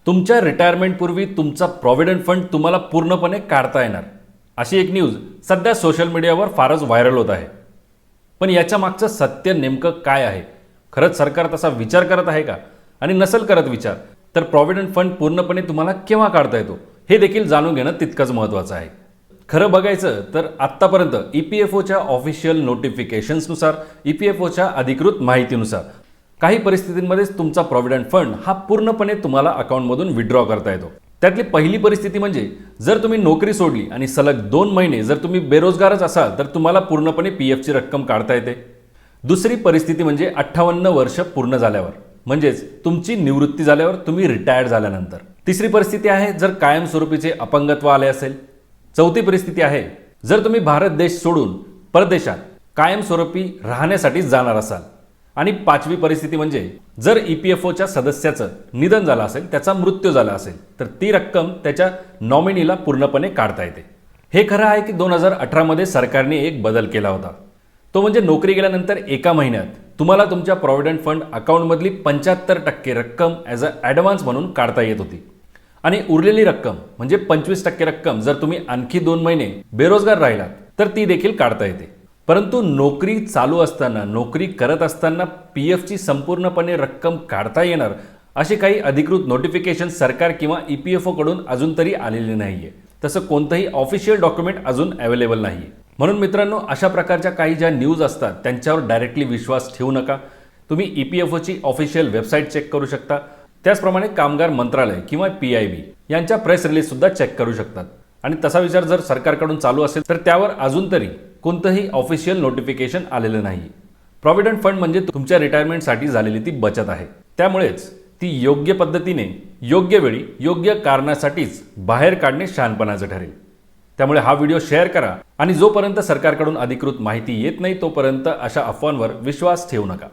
तुमच्या रिटायरमेंटपूर्वी तुमचा provident fund तुम्हाला पूर्णपणे काढता येणार, अशी एक न्यूज सध्या सोशल मीडियावर फारच व्हायरल होत आहे. पण याच्या मागचं सत्य नेमकं काय आहे? खरंच सरकार तसा विचार करत आहे का? आणि नसेल करत विचार तर प्रॉव्हिडंट फंड पूर्णपणे तुम्हाला केव्हा काढता येतो हे देखील जाणून घेणं तितकंच महत्त्वाचं आहे. खरं बघायचं तर आत्तापर्यंत EPFOच्या ऑफिशियल नोटिफिकेशन्सनुसार, EPFOच्या अधिकृत माहितीनुसार काही परिस्थितींमध्येच तुमचा प्रॉव्हिडंट फंड हा पूर्णपणे तुम्हाला अकाउंटमधून विड्रॉ करता येतो. त्यातली पहिली परिस्थिती म्हणजे जर तुम्ही नोकरी सोडली आणि सलग 2 महिने जर तुम्ही बेरोजगारच असाल तर तुम्हाला पूर्णपणे PFची रक्कम काढता येते. दुसरी परिस्थिती म्हणजे 58 वर्ष पूर्ण झाल्यावर, म्हणजेच तुमची निवृत्ती झाल्यावर, तुम्ही रिटायर्ड झाल्यानंतर. तिसरी परिस्थिती आहे जर कायमस्वरूपीचे अपंगत्व आले असेल. चौथी परिस्थिती आहे जर तुम्ही भारत देश सोडून परदेशात कायमस्वरूपी राहण्यासाठी जाणार असाल. आणि पाचवी परिस्थिती म्हणजे जर EPFOच्या सदस्याचं निधन झालं असेल, त्याचा मृत्यू झाला असेल, तर ती रक्कम त्याच्या नॉमिनीला पूर्णपणे काढता येते. हे खरं आहे की 2018 मध्ये सरकारने एक बदल केला होता. तो म्हणजे नोकरी गेल्यानंतर एका महिन्यात तुम्हाला तुमच्या प्रॉव्हिडंट फंड अकाउंटमधली 75% रक्कम ॲज अ ॲडव्हान्स म्हणून काढता येत होती. आणि उरलेली रक्कम म्हणजे 25% रक्कम जर तुम्ही आणखी 2 महिने बेरोजगार राहिलात तर ती देखील काढता येते. परंतु नोकरी चालू असताना, नोकरी करत असताना PFची संपूर्णपणे रक्कम काढता येणार अशी काही अधिकृत नोटिफिकेशन सरकार किंवा EPFO कडून अजून तरी आलेली नाहीये. तसं कोणतंही ऑफिशियल डॉक्युमेंट अजून अवेलेबल नाहीये. म्हणून मित्रांनो, अशा प्रकारच्या काही ज्या न्यूज असतात त्यांच्यावर डायरेक्टली विश्वास ठेवू नका. तुम्ही EPFOची ऑफिशियल वेबसाईट चेक करू शकता. त्याचप्रमाणे कामगार मंत्रालय किंवा PIB यांच्या प्रेस रिलीज सुद्धा चेक करू शकतात. आणि तसा विचार जर सरकारकडून चालू असेल तर त्यावर अजून तरी कोणतंही ऑफिशियल नोटिफिकेशन आलेलं नाही. प्रॉव्हिडंट फंड म्हणजे तुमच्या रिटायरमेंटसाठी झालेली ती बचत आहे. त्यामुळेच ती योग्य पद्धतीने, योग्य वेळी, योग्य कारणासाठीच बाहेर काढणे शहाणपणाचं ठरेल. त्यामुळे हा व्हिडिओ शेअर करा आणि जोपर्यंत सरकारकडून अधिकृत माहिती येत नाही तोपर्यंत अशा अफवांवर विश्वास ठेवू नका.